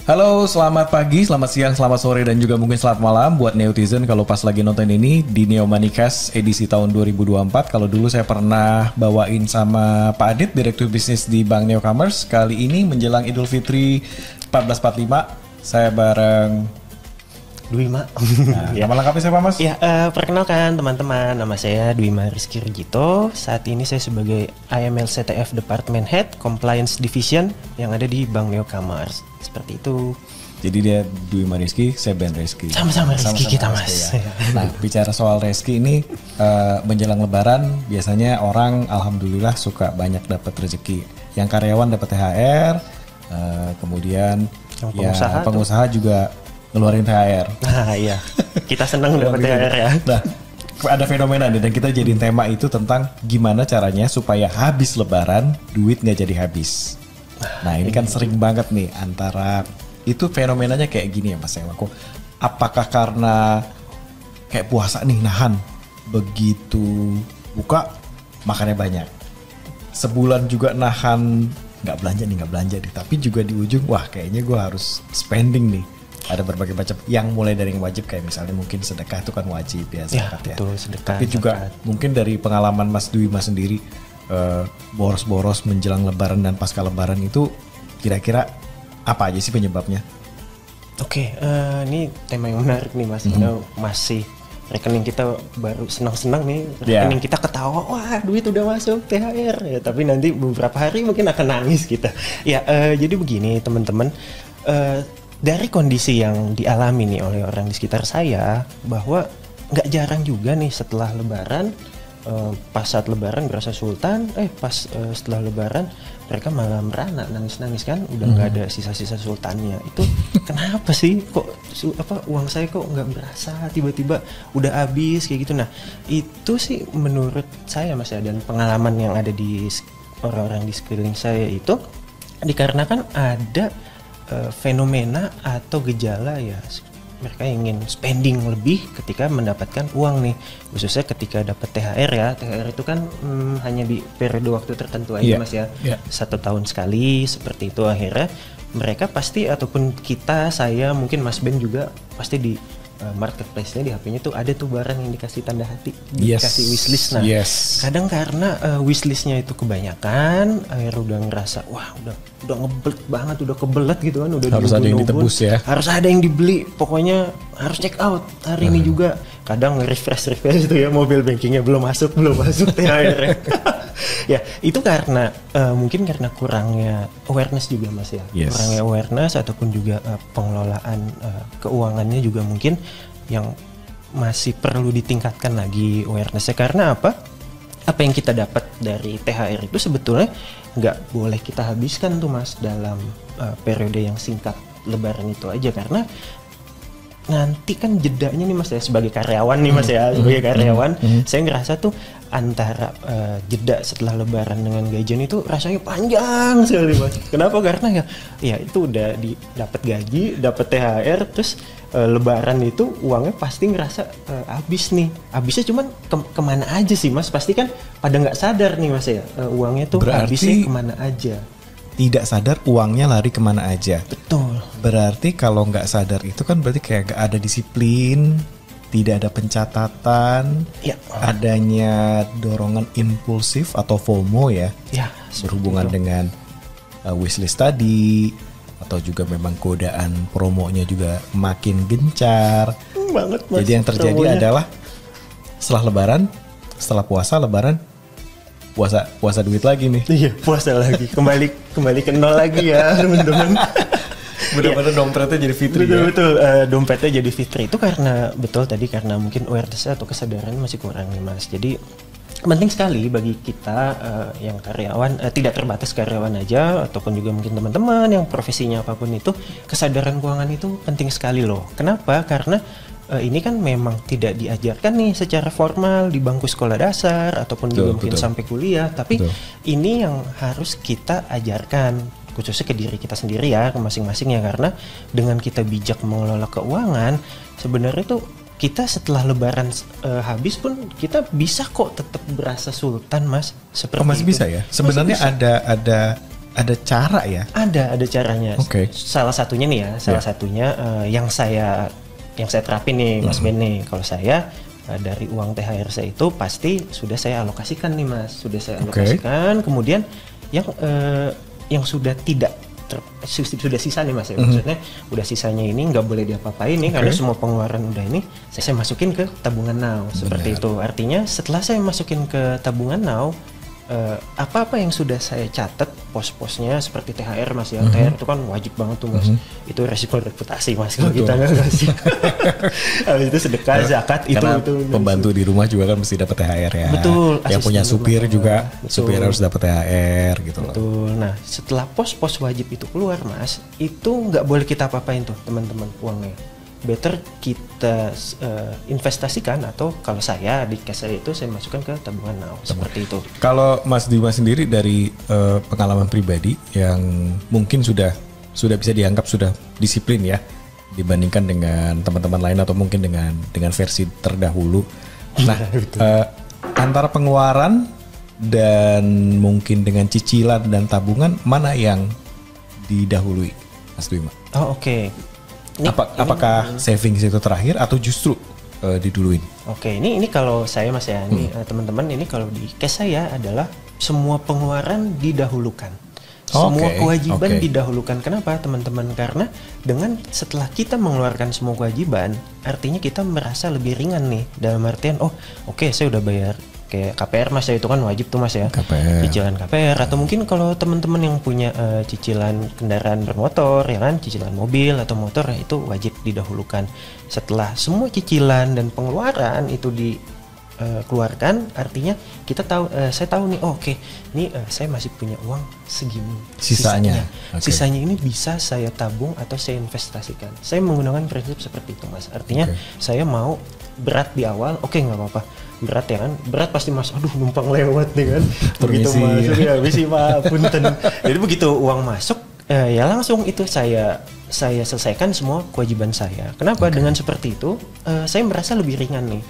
Halo, selamat pagi, selamat siang, selamat sore, dan juga mungkin selamat malam buat Neotizen kalau pas lagi nonton ini di Neo Moneycast edisi tahun 2024. Kalau dulu saya pernah bawain sama Pak Adit, Direktur Bisnis di Bank Neo Commerce. Kali ini menjelang Idul Fitri 1445, saya bareng Dwima. Nah, nama lengkapnya siapa, Mas? Ya, perkenalkan teman-teman, nama saya Dwima Rizky Rujito. Saat ini saya sebagai IML CTF Department Head Compliance Division yang ada di Bank Neo Commerce. Seperti itu. Jadi dia Dwima Rizky, saya Ben Rizky. Sama-sama Rizky kita, Mas. Ya. Nah, bicara soal Rizky ini, menjelang Lebaran biasanya orang alhamdulillah suka banyak dapat rezeki. Yang karyawan dapat THR, kemudian yang pengusaha juga ngeluarin THR. Nah iya, kita senang dapat THR ya. Nah, ada fenomena nih dan kita jadiin tema itu tentang gimana caranya supaya habis Lebaran duit nggak jadi habis. Nah ini kan sering banget nih antara itu fenomenanya kayak gini ya Mas Ewako. Apakah karena kayak puasa nih nahan, begitu buka makannya banyak, sebulan juga nahan nggak belanja deh, tapi juga di ujung wah kayaknya gue harus spending nih. Ada berbagai macam yang mulai dari yang wajib kayak misalnya mungkin sedekah itu kan wajib ya zakat ya. Betul, sedekah, tapi juga zakat. Mungkin dari pengalaman Mas Dwima sendiri boros-boros menjelang Lebaran dan pasca Lebaran itu kira-kira apa aja sih penyebabnya? Oke, ini tema yang menarik nih Mas. Masih rekening kita baru senang-senang nih, rekening kita ketawa, wah duit udah masuk THR ya, tapi nanti beberapa hari mungkin akan nangis kita. Ya, jadi begini teman-teman. Dari kondisi yang dialami nih oleh orang di sekitar saya, bahwa nggak jarang juga nih setelah Lebaran, pas saat Lebaran berasa sultan, setelah Lebaran mereka malah merana, nangis-nangis kan, udah nggak ada sisa-sisa sultannya. Itu kenapa sih? Kok uang saya kok nggak berasa? Tiba-tiba udah habis kayak gitu. Nah itu sih menurut saya Mas ya, dan pengalaman yang ada di orang-orang di sekeliling saya itu dikarenakan ada fenomena atau gejala ya, mereka ingin spending lebih ketika mendapatkan uang nih, khususnya ketika dapat THR ya. THR itu kan hanya di periode waktu tertentu aja Mas ya, 1 tahun sekali seperti itu. Akhirnya mereka pasti, ataupun kita, saya, mungkin Mas Ben juga pasti di marketplace-nya di HP-nya tuh ada tuh barang yang dikasih tanda hati, dikasih wishlist. Nah, kadang karena wishlist-nya itu kebanyakan, akhirnya udah ngerasa wah udah ngebelet banget, udah kebelet gitu kan, udah harus ada yang ditebus ya, harus ada yang dibeli, pokoknya harus check out hari ini juga. Kadang refresh itu ya, mobile bankingnya belum masuk THR. Ya itu karena mungkin karena kurangnya awareness juga Mas ya, kurangnya awareness ataupun juga pengelolaan keuangannya juga mungkin yang masih perlu ditingkatkan lagi awarenessnya. Karena apa yang kita dapat dari THR itu sebetulnya nggak boleh kita habiskan tuh Mas dalam periode yang singkat Lebaran itu aja, karena nanti kan jedanya nih Mas ya, sebagai karyawan nih Mas ya, sebagai karyawan saya ngerasa tuh antara jeda setelah Lebaran dengan gajian itu rasanya panjang sekali Mas. Kenapa? Karena ya itu udah dapat gaji, dapat THR, terus Lebaran itu uangnya pasti ngerasa habis nih. Habisnya cuman kemana aja sih Mas? Pasti kan pada nggak sadar nih Mas ya, uangnya tuh habisnya kemana aja. Tidak sadar uangnya lari kemana aja. Betul. Berarti kalau nggak sadar itu kan berarti kayak nggak ada disiplin, tidak ada pencatatan, adanya dorongan impulsif atau FOMO ya, berhubungan dengan wishlist tadi, atau juga memang godaan promonya juga makin gencar. Banget Mas. Jadi yang terjadi adalah setelah Lebaran, setelah puasa Lebaran, puasa duit lagi nih. Iya, puasa lagi. Kembali ke nol lagi ya, teman-teman. Benar-benar dompetnya jadi fitri. Betul, dompetnya jadi fitri itu karena karena mungkin awareness atau kesadaran masih kurang nih Mas. Jadi penting sekali bagi kita yang karyawan, tidak terbatas karyawan aja, ataupun juga mungkin teman-teman yang profesinya apapun itu, kesadaran keuangan itu penting sekali loh. Kenapa? Karena ini kan memang tidak diajarkan nih secara formal di bangku sekolah dasar ataupun juga mungkin sampai kuliah, tapi ini yang harus kita ajarkan khususnya ke diri kita sendiri ya, ke masing-masing ya, karena dengan kita bijak mengelola keuangan sebenarnya tuh kita setelah Lebaran habis pun kita bisa kok tetap berasa sultan Mas, seperti masih itu. bisa ya sebenarnya. Ada ada cara ya? Ada caranya. Oke. Salah satunya nih ya, satunya yang saya terapin nih Mas Ben nih. Kalau saya dari uang THR saya itu pasti sudah saya alokasikan nih Mas, sudah saya alokasikan. Kemudian yang sudah tidak sudah sisa nih Mas ya, maksudnya udah sisanya ini nggak boleh diapa-apain nih karena semua pengeluaran udah ini saya masukin ke tabungan now seperti itu. Artinya setelah saya masukin ke tabungan now, apa-apa yang sudah saya catat pos-posnya seperti THR Mas ya, THR itu kan wajib banget tuh Mas, itu resiko reputasi Mas kalau kita nggak ngasih. Habis itu sedekah, zakat itu pembantu di rumah juga kan mesti dapat THR ya. Betul. Yang punya supir juga, supir harus dapat THR gitu loh. Betul. Nah setelah pos-pos wajib itu keluar Mas, itu nggak boleh kita apa-apain tuh teman-teman uangnya. Better kita investasikan, atau kalau saya di cash saya itu saya masukkan ke tabungan now seperti itu. Kalau Mas Dimas sendiri dari pengalaman pribadi yang mungkin sudah bisa dianggap sudah disiplin ya dibandingkan dengan teman-teman lain atau mungkin dengan versi terdahulu. Nah, antara pengeluaran dan mungkin dengan cicilan dan tabungan mana yang didahului, Mas Dimas? Oh oke. Apakah savings itu terakhir atau justru diduluin? Oke, ini kalau saya Mas ya, ini teman-teman, ini kalau di cash saya adalah semua pengeluaran didahulukan. Semua kewajiban didahulukan. Kenapa teman-teman? Karena dengan setelah kita mengeluarkan semua kewajiban, artinya kita merasa lebih ringan nih. Dalam artian, saya udah bayar kayak KPR Mas ya, itu kan wajib tuh Mas ya, cicilan KPR. Atau mungkin kalau teman-teman yang punya cicilan kendaraan bermotor ya kan, cicilan mobil atau motor ya, itu wajib didahulukan. Setelah semua cicilan dan pengeluaran itu dikeluarkan, artinya kita tahu, saya tahu nih, ini saya masih punya uang segini, sisanya ini bisa saya tabung atau saya investasikan. Saya menggunakan prinsip seperti itu Mas. Artinya saya mau berat di awal, nggak apa-apa. Berat ya kan, berat pasti Mas, aduh numpang lewat nih kan, begitu masuk ya misi Pak punten. Jadi begitu uang masuk ya langsung itu saya selesaikan semua kewajiban saya. Kenapa? Dengan seperti itu saya merasa lebih ringan nih.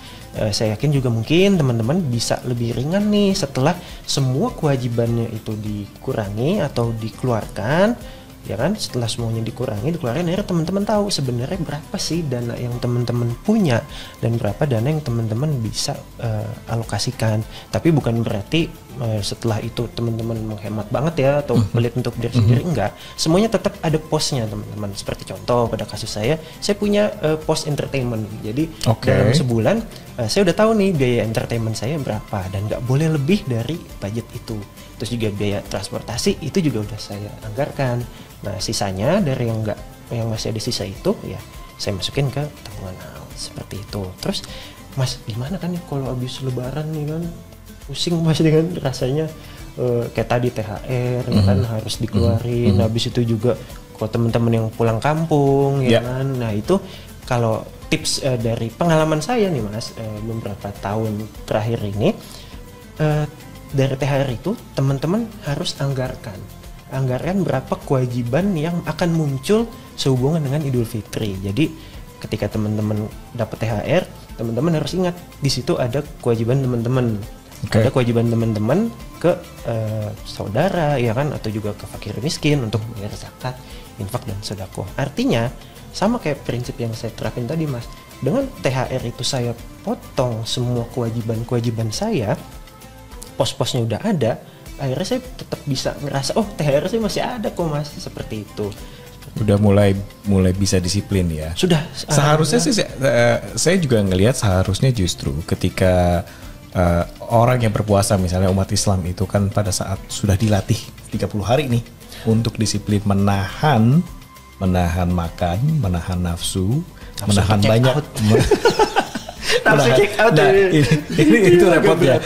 Saya yakin juga mungkin teman-teman bisa lebih ringan nih setelah semua kewajibannya itu dikurangi atau dikeluarkan. Ya kan, setelah semuanya dikeluarin, akhirnya teman-teman tahu sebenarnya berapa sih dana yang teman-teman punya dan berapa dana yang teman-teman bisa alokasikan. Tapi bukan berarti setelah itu teman-teman menghemat banget ya atau pelit untuk diri sendiri, enggak. Semuanya tetap ada posnya teman-teman. Seperti contoh pada kasus saya punya pos entertainment. Jadi dalam sebulan saya udah tahu nih biaya entertainment saya berapa dan nggak boleh lebih dari budget itu. Terus juga biaya transportasi itu juga udah saya anggarkan. Nah sisanya dari yang masih ada sisa itu ya saya masukin ke tabungan now seperti itu. Terus Mas gimana kan nih kalau habis lebaran nih kan pusing Mas dengan rasanya kayak tadi THR ya kan harus dikeluarin. Habis itu juga kalau teman-teman yang pulang kampung ya kan. Nah itu kalau tips dari pengalaman saya nih Mas beberapa tahun terakhir ini, dari THR itu teman-teman harus anggarkan berapa kewajiban yang akan muncul sehubungan dengan Idul Fitri. Jadi ketika teman-teman dapat THR, teman-teman harus ingat di situ ada kewajiban teman-teman. Ada kewajiban teman-teman ke saudara ya kan, atau juga ke fakir miskin untuk bayar zakat, infak dan sedekah. Artinya sama kayak prinsip yang saya terapin tadi Mas. Dengan THR itu saya potong semua kewajiban saya, pos-posnya udah ada, akhirnya saya tetap bisa ngerasa THR saya masih ada kok Mas, seperti itu. Udah mulai bisa disiplin ya. Sudah. Seharusnya sih saya juga ngelihat seharusnya justru ketika orang yang berpuasa misalnya umat Islam itu kan pada saat sudah dilatih 30 hari nih untuk disiplin menahan makan, menahan nafsu menahan banyak. Nafsu check out. Nah, ini itu repot ya.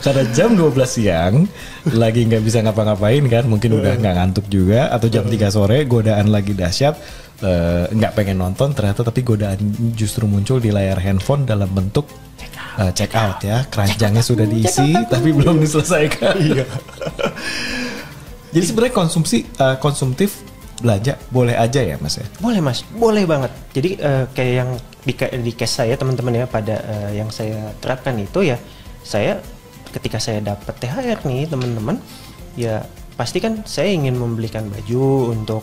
Karena jam 12 siang lagi nggak bisa ngapa-ngapain kan, mungkin udah nggak ngantuk juga, atau jam 3 sore godaan lagi dahsyat, nggak pengen nonton ternyata, tapi godaan justru muncul di layar handphone dalam bentuk check out ya, keranjangnya sudah diisi tapi belum diselesaikan. Jadi sebenarnya konsumtif belanja boleh aja ya Mas ya? Boleh Mas, boleh banget. Jadi kayak yang di case saya teman-teman ya, pada yang saya terapkan itu ya, saya ketika saya dapat THR nih teman-teman ya, pasti kan saya ingin membelikan baju untuk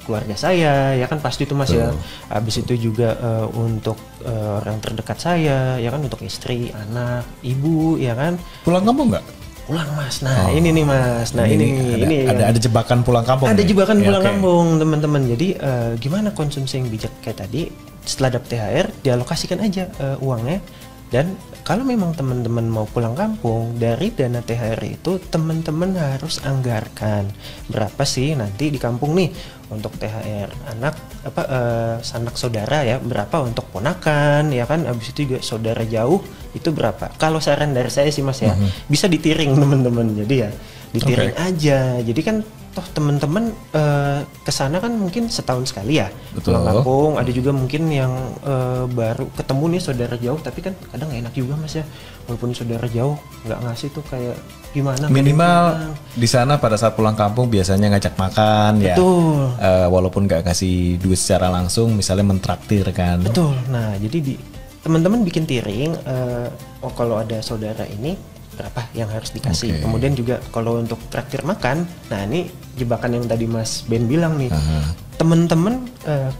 keluarga saya, ya kan pasti itu Mas ya. Habis itu juga untuk orang terdekat saya, ya kan untuk istri, anak, ibu, ya kan. Pulang kampung nggak? Pulang Mas. Nah ini nih Mas. Nah ini ada jebakan pulang kampung. Ada jebakan pulang kampung teman-teman. Jadi gimana konsumsi yang bijak kayak tadi? Setelah dapat THR dialokasikan aja uangnya. Dan kalau memang teman-teman mau pulang kampung, dari dana THR itu teman-teman harus anggarkan berapa sih nanti di kampung nih untuk THR anak sanak saudara ya, berapa untuk ponakan ya kan, habis itu juga saudara jauh itu berapa. Kalau saran dari saya sih Mas ya, bisa ditiring teman-teman. Jadi ya ditiring aja. Jadi kan toh teman-teman kesana kan mungkin setahun sekali ya pulang kampung. Ada juga mungkin yang baru ketemu nih saudara jauh, tapi kan kadang gak enak juga Mas ya, walaupun saudara jauh nggak ngasih tuh kayak gimana. Minimal di sana pada saat pulang kampung biasanya ngajak makan. Betul. Ya, walaupun nggak kasih duit secara langsung, misalnya mentraktir kan. Betul. Nah jadi teman-teman bikin tiring. Oh kalau ada saudara ini berapa yang harus dikasih. Kemudian juga kalau untuk traktir makan, nah ini jebakan yang tadi Mas Ben bilang nih. Teman-teman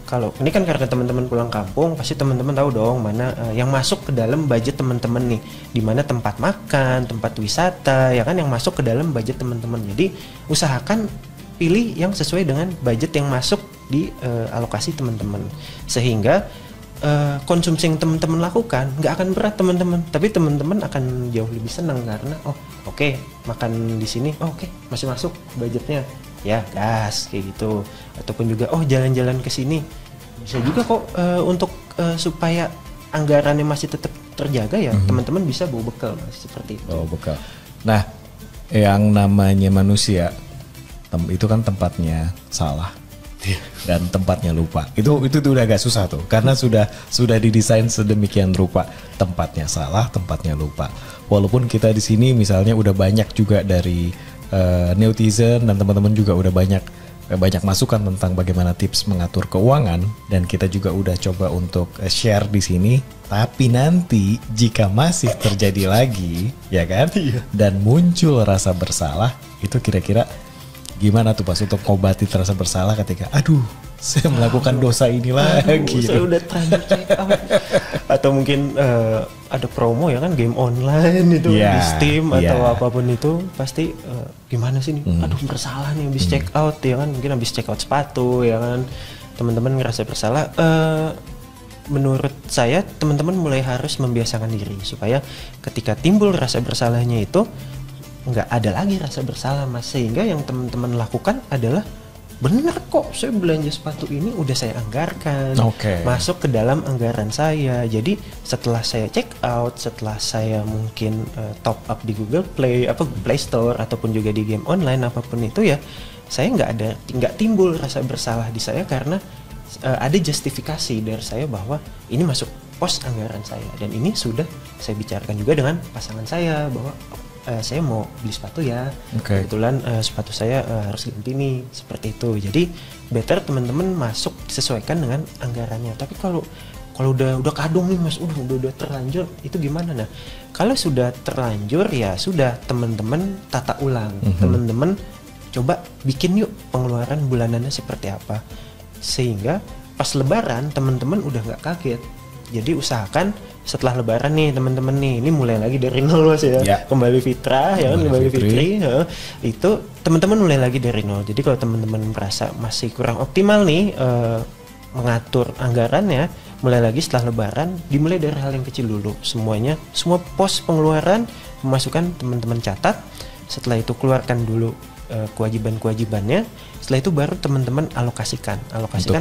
kalau ini kan karena teman-teman pulang kampung, pasti teman-teman tahu dong mana yang masuk ke dalam budget teman-teman nih, di mana tempat makan, tempat wisata, ya kan yang masuk ke dalam budget teman-teman. Jadi usahakan pilih yang sesuai dengan budget yang masuk di alokasi teman-teman, sehingga konsumsi yang teman-teman lakukan nggak akan berat teman-teman, tapi teman-teman akan jauh lebih senang karena makan di sini masih masuk budgetnya ya, gas kayak gitu. Ataupun juga jalan-jalan ke sini bisa juga kok untuk supaya anggarannya masih tetap terjaga ya, teman-teman bisa bawa bekal Mas, seperti itu. Bekal. Nah, yang namanya manusia itu kan tempatnya salah dan tempatnya lupa. Itu udah agak susah tuh, karena sudah didesain sedemikian rupa, tempatnya salah, tempatnya lupa. Walaupun kita di sini misalnya udah banyak juga dari netizen dan teman-teman juga udah banyak masukan tentang bagaimana tips mengatur keuangan, dan kita juga udah coba untuk share di sini. Tapi nanti jika masih terjadi lagi, ya kan, dan muncul rasa bersalah, itu kira-kira gimana tuh Pas untuk ngobati rasa bersalah ketika saya melakukan dosa ini lagi. Saya udah terlanjur check out. Atau mungkin ada promo ya kan, game online itu di Steam atau apapun itu, pasti gimana sih nih? Bersalah nih habis check out ya kan, mungkin habis check out sepatu ya kan, teman-teman ngerasa bersalah. Menurut saya teman-teman mulai harus membiasakan diri supaya ketika timbul rasa bersalahnya itu nggak ada lagi rasa bersalah Mas, sehingga yang teman-teman lakukan adalah bener kok saya belanja sepatu ini udah saya anggarkan, masuk ke dalam anggaran saya. Jadi setelah saya check out, setelah saya mungkin top up di Google Play Play Store ataupun juga di game online apapun itu ya, saya nggak timbul rasa bersalah di saya karena ada justifikasi dari saya bahwa ini masuk pos anggaran saya, dan ini sudah saya bicarakan juga dengan pasangan saya bahwa saya mau beli sepatu ya, kebetulan sepatu saya harus ganti nih, seperti itu. Jadi better teman-teman masuk disesuaikan dengan anggarannya. Tapi kalau udah kadung nih Mas, udah terlanjur, itu gimana? Nah kalau sudah terlanjur ya sudah, teman-teman tata ulang, teman-teman coba bikin yuk pengeluaran bulanannya seperti apa, sehingga pas lebaran teman-teman udah nggak kaget. Jadi usahakan setelah lebaran nih teman-teman nih, ini mulai lagi dari nol Mas ya. Kembali fitrah ya kan, kembali fitri ya. Itu teman-teman mulai lagi dari nol. Jadi kalau teman-teman merasa masih kurang optimal nih mengatur anggarannya, mulai lagi setelah lebaran, dimulai dari hal yang kecil dulu. Semua pos pengeluaran, pemasukan teman-teman catat. Setelah itu keluarkan dulu kewajiban-kewajibannya. Setelah itu baru teman-teman alokasikan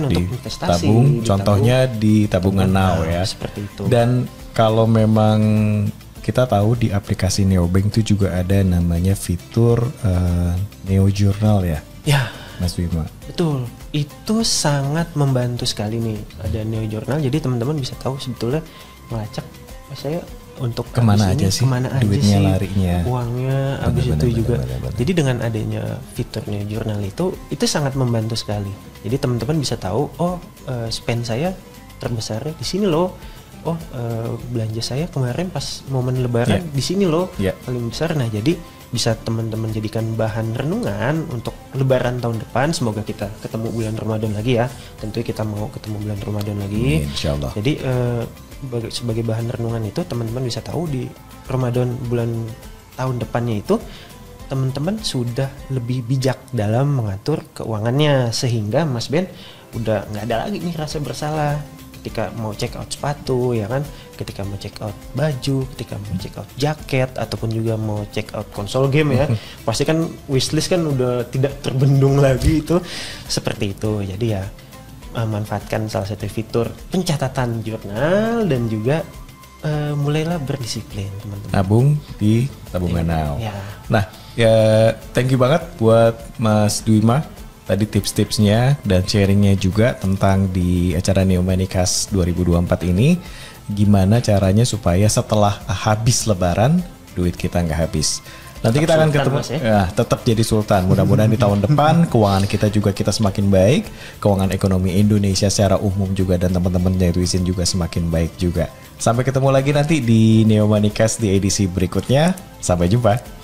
untuk investasi. Contohnya di tabungan now ya. Seperti itu. Dan kalau memang kita tahu di aplikasi Neobank itu juga ada namanya fitur Neo Journal ya. Ya, Mas Bima. Betul. Itu sangat membantu sekali nih ada Neo Journal. Jadi teman-teman bisa tahu sebetulnya ngelacak saya untuk kemana aja sih duitnya, larinya, uangnya, habis itu juga. Jadi dengan adanya fiturnya jurnal itu sangat membantu sekali. Jadi teman-teman bisa tahu, spend saya terbesarnya di sini loh. Belanja saya kemarin pas momen lebaran di sini loh paling besar. Nah jadi bisa teman-teman jadikan bahan renungan untuk Lebaran tahun depan. Semoga kita ketemu bulan Ramadan lagi ya. Tentu kita mau ketemu bulan Ramadan lagi. Insya Allah. Jadi sebagai bahan renungan itu teman-teman bisa tahu di Ramadan bulan tahun depannya itu teman-teman sudah lebih bijak dalam mengatur keuangannya, sehingga Mas Ben udah nggak ada lagi nih rasa bersalah ketika mau check out sepatu, ya kan, ketika mau check out baju, ketika mau check out jaket, ataupun juga mau check out konsol game ya. Pasti kan wishlist kan udah tidak terbendung lagi itu, seperti itu. Jadi ya manfaatkan salah satu fitur pencatatan jurnal dan juga mulailah berdisiplin, teman-teman. Nabung di tabungan now. Ya. Nah, ya thank you banget buat Mas Dwima. Tadi tips-tipsnya dan sharingnya juga tentang di acara Neo Moneycast 2024 ini. Gimana caranya supaya setelah habis lebaran, duit kita nggak habis. Nanti kita akan ketemu, tetap jadi sultan. Mudah-mudahan di tahun depan keuangan kita semakin baik, keuangan ekonomi Indonesia secara umum juga dan teman-teman netizen juga semakin baik juga. Sampai ketemu lagi nanti di Neo Moneycast di edisi berikutnya. Sampai jumpa.